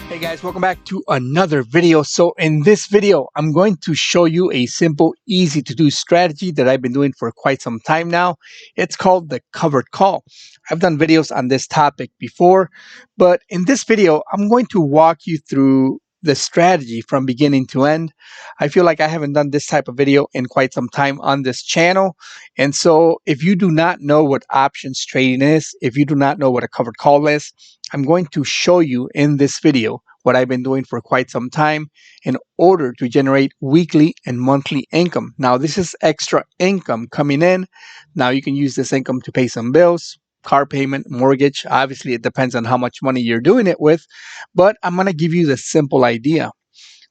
Hey guys, welcome back to another video. So in this video, I'm going to show you a simple, easy to do strategy that I've been doing for quite some time now. It's called the covered call. I've done videos on this topic before, but in this video, I'm going to walk you through the strategy from beginning to end. I feel like I haven't done this type of video in quite some time on this channel. And so if you do not know what options trading is, if you do not know what a covered call is, I'm going to show you in this video what I've been doing for quite some time in order to generate weekly and monthly income. Now, this is extra income coming in. Now, you can use this income to pay some bills, car payment, mortgage. Obviously, it depends on how much money you're doing it with, but I'm going to give you the simple idea.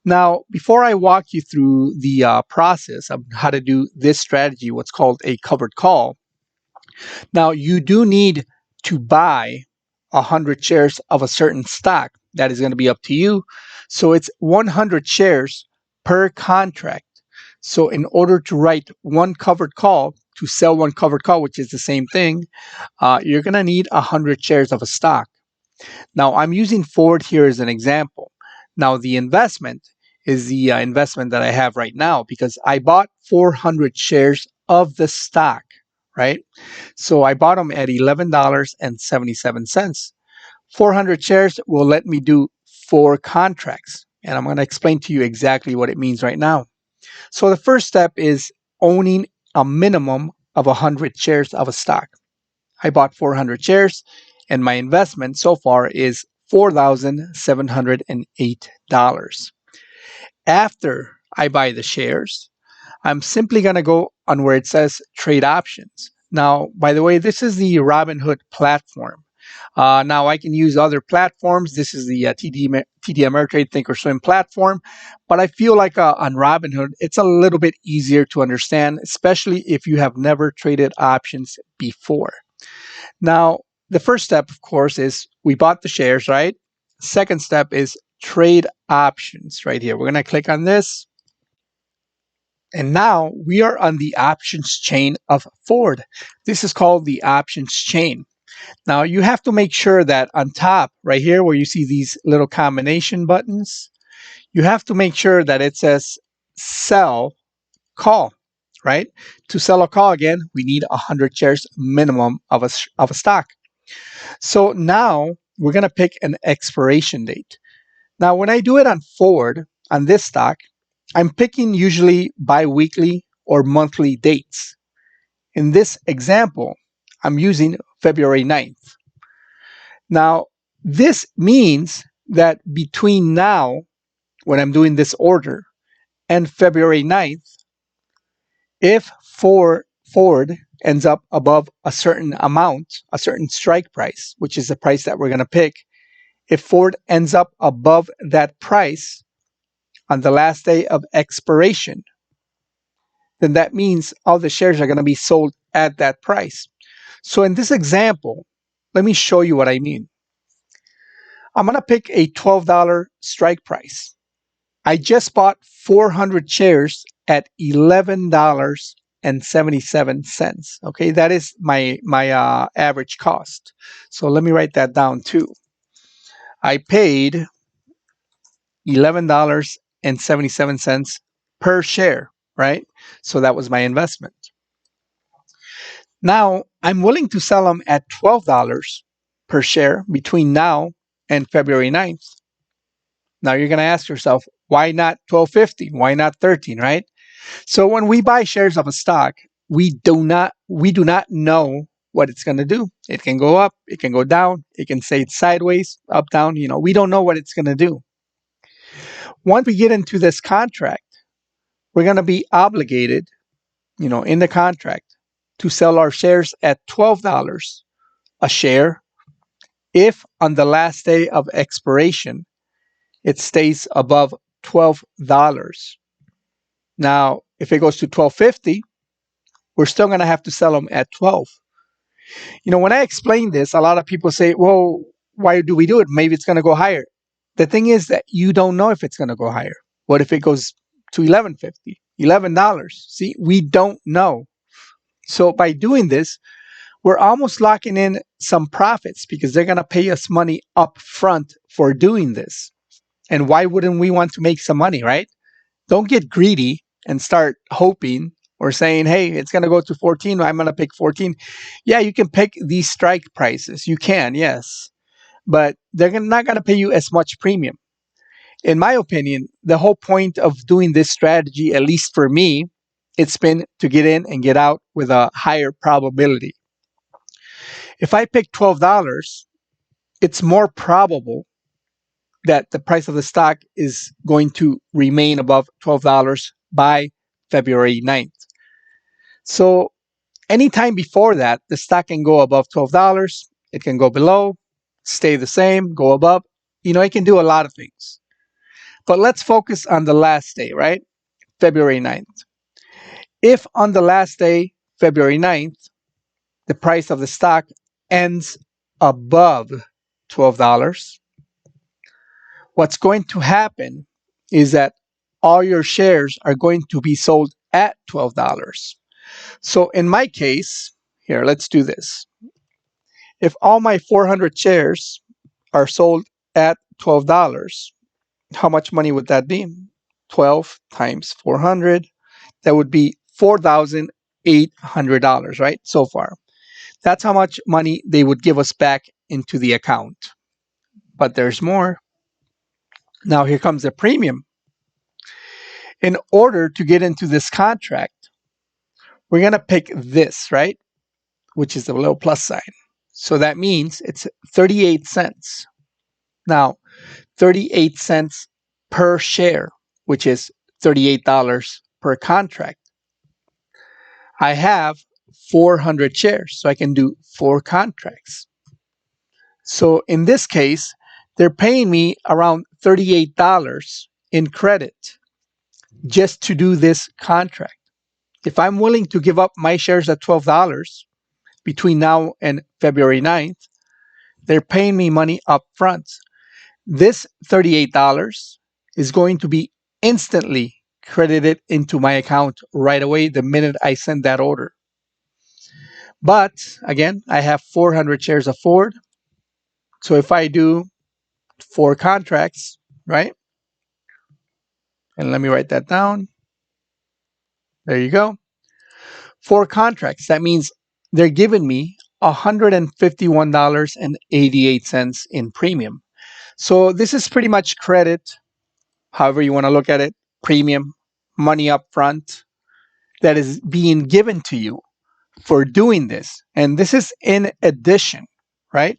Now, before I walk you through the process of how to do this strategy, what's called a covered call, now you do need to buy 100 shares of a certain stock. That is going to be up to you. So it's 100 shares per contract. So in order to write one covered call, to sell one covered call, which is the same thing, you're going to need 100 shares of a stock. Now I'm using Ford here as an example. Now the investment is the investment that I have right now because I bought 400 shares of the stock, right? So I bought them at $11.77. 400 shares will let me do 4 contracts. And I'm going to explain to you exactly what it means right now. So the first step is owning a minimum of 100 shares of a stock. I bought 400 shares and my investment so far is $4,708. After I buy the shares, I'm simply going to go on where it says trade options. Now, by the way, this is the Robinhood platform. Now I can use other platforms. This is the TD Ameritrade Thinkorswim platform, but I feel like on Robinhood, it's a little bit easier to understand, especially if you have never traded options before. Now, the first step, of course, is we bought the shares, right? Second step is trade options right here. We're going to click on this. And now we are on the options chain of Ford. This is called the options chain. Now you have to make sure that on top right here where you see these little combination buttons, you have to make sure that it says sell call, right? To sell a call again, we need 100 shares minimum of a stock. So now we're going to pick an expiration date. Now when I do it on Ford, on this stock, I'm picking usually bi-weekly or monthly dates. In this example, I'm using February 9th. Now, this means that between now, when I'm doing this order, and February 9th, if Ford ends up above a certain amount, a certain strike price, which is the price that we're going to pick, if Ford ends up above that price on the last day of expiration, then that means all the shares are going to be sold at that price. So in this example, let me show you what I mean. I'm going to pick a $12 strike price. I just bought 400 shares at $11.77. Okay, that is my average cost. So let me write that down too. I paid $11.77 per share, right? So that was my investment. Now I'm willing to sell them at $12 per share between now and February 9th. Now you're going to ask yourself, why not $12.50? Why not 13, right? So when we buy shares of a stock, we do not know what it's going to do. It can go up, it can go down, it can say it's sideways, up, down, we don't know what it's going to do. Once we get into this contract, we're going to be obligated, in the contract to sell our shares at $12 a share if on the last day of expiration it stays above $12. Now, if it goes to $12.50, we're still going to have to sell them at 12. When I explain this, a lot of people say, well, why do we do it? Maybe it's going to go higher. The thing is that you don't know if it's going to go higher. What if it goes to $11.50, $11? See, we don't know. So by doing this, we're almost locking in some profits because they're going to pay us money up front for doing this. And why wouldn't we want to make some money, right? Don't get greedy and start hoping or saying, hey, it's going to go to 14. I'm going to pick 14. Yeah, you can pick these strike prices. You can, yes. But they're not going to pay you as much premium. In my opinion, the whole point of doing this strategy, at least for me, it's been to get in and get out with a higher probability. If I pick $12, it's more probable that the price of the stock is going to remain above $12 by February 9th. So anytime before that, the stock can go above $12. It can go below, stay the same, go above. It can do a lot of things. But let's focus on the last day, right? February 9th. If on the last day, February 9th, the price of the stock ends above $12, what's going to happen is that all your shares are going to be sold at $12. So in my case, here, let's do this. If all my 400 shares are sold at $12, how much money would that be? 12 times 400, that would be $4,800, right? So far. That's how much money they would give us back into the account. But there's more. Now here comes the premium. In order to get into this contract, we're going to pick this, right? Which is the little plus sign. So that means it's 38 cents. Now, 38 cents per share, which is $38 per contract. I have 400 shares, so I can do 4 contracts. So in this case, they're paying me around $38 in credit just to do this contract. If I'm willing to give up my shares at $12 between now and February 9th, they're paying me money up front. This $38 is going to be instantly credited into my account right away the minute I send that order. But again, I have 400 shares of Ford. So if I do 4 contracts, right? And let me write that down. There you go. 4 contracts. That means they're giving me $151.88 in premium. So this is pretty much credit, however you want to look at it, premium, money up front that is being given to you for doing this. And this is in addition, right?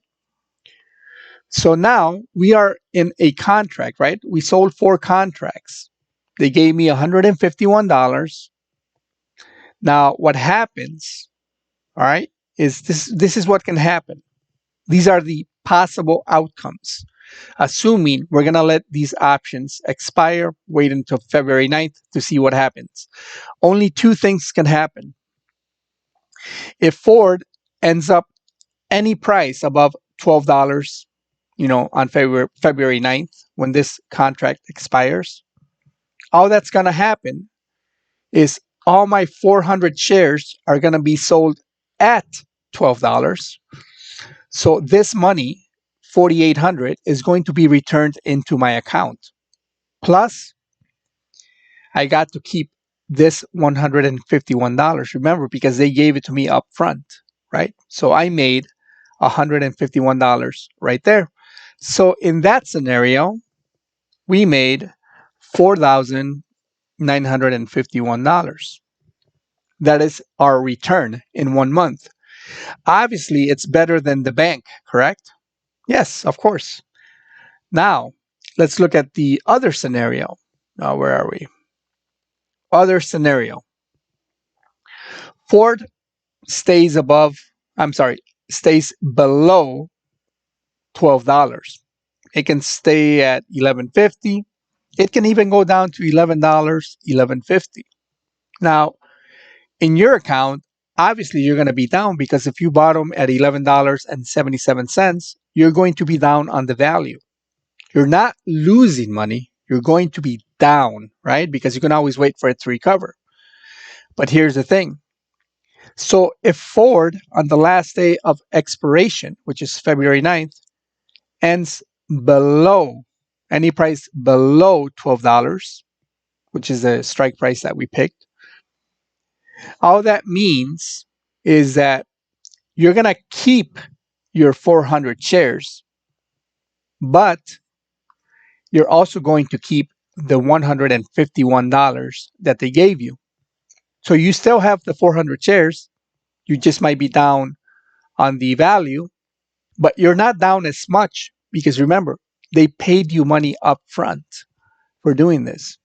So now we are in a contract, right? We sold 4 contracts. They gave me $151. Now what happens, all right, is this is what can happen. These are the possible outcomes. Assuming we're going to let these options expire, wait until February 9th to see what happens. Only 2 things can happen. If Ford ends up any price above $12, on February 9th, when this contract expires, all that's going to happen is all my 400 shares are going to be sold at $12. So this money, $4,800, is going to be returned into my account. Plus, I got to keep this $151. Remember, because they gave it to me up front, right? So I made $151 right there. So in that scenario, we made $4,951. That is our return in 1 month. Obviously, it's better than the bank, correct? Yes, of course. Now, let's look at the other scenario. Where are we? Other scenario. Ford stays below $12. It can stay at $11.50. It can even go down to $11, $11.50. Now, in your account, obviously you're going to be down because if you bought them at $11.77, you're going to be down on the value. You're not losing money. You're going to be down, right? Because you can always wait for it to recover. But here's the thing. So if Ford on the last day of expiration, which is February 9th, ends below any price below $12, which is the strike price that we picked, all that means is that you're going to keep your 400 shares, but you're also going to keep the $151 that they gave you. So you still have the 400 shares. You just might be down on the value, but you're not down as much because remember, they paid you money up front for doing this.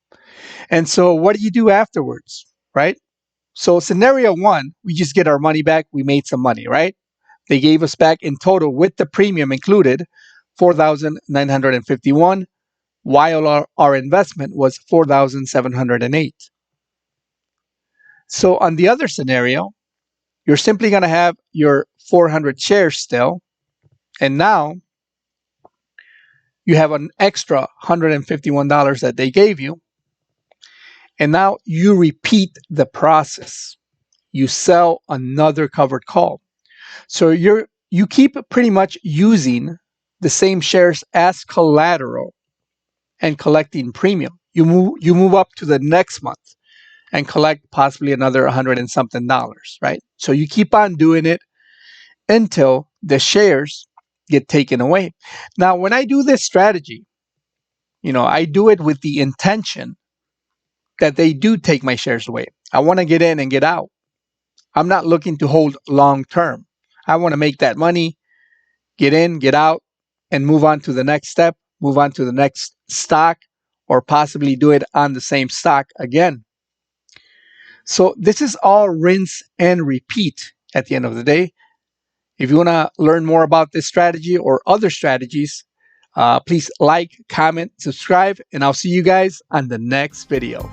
And so what do you do afterwards, right? So scenario one, we just get our money back. We made some money, right? They gave us back in total with the premium included, 4,951, while our investment was 4,708. So on the other scenario, you're simply going to have your 400 shares still, and now you have an extra $151 that they gave you, and now you repeat the process. You sell another covered call. So you keep pretty much using the same shares as collateral and collecting premium. You move up to the next month and collect possibly another 100 and something dollars, right? So you keep on doing it until the shares get taken away. Now, when I do this strategy, I do it with the intention that they do take my shares away. I want to get in and get out. I'm not looking to hold long term. I want to make that money, get in, get out, and move on to the next step, move on to the next stock, or possibly do it on the same stock again. So this is all rinse and repeat at the end of the day. If you want to learn more about this strategy or other strategies, please like, comment, subscribe, and I'll see you guys on the next video.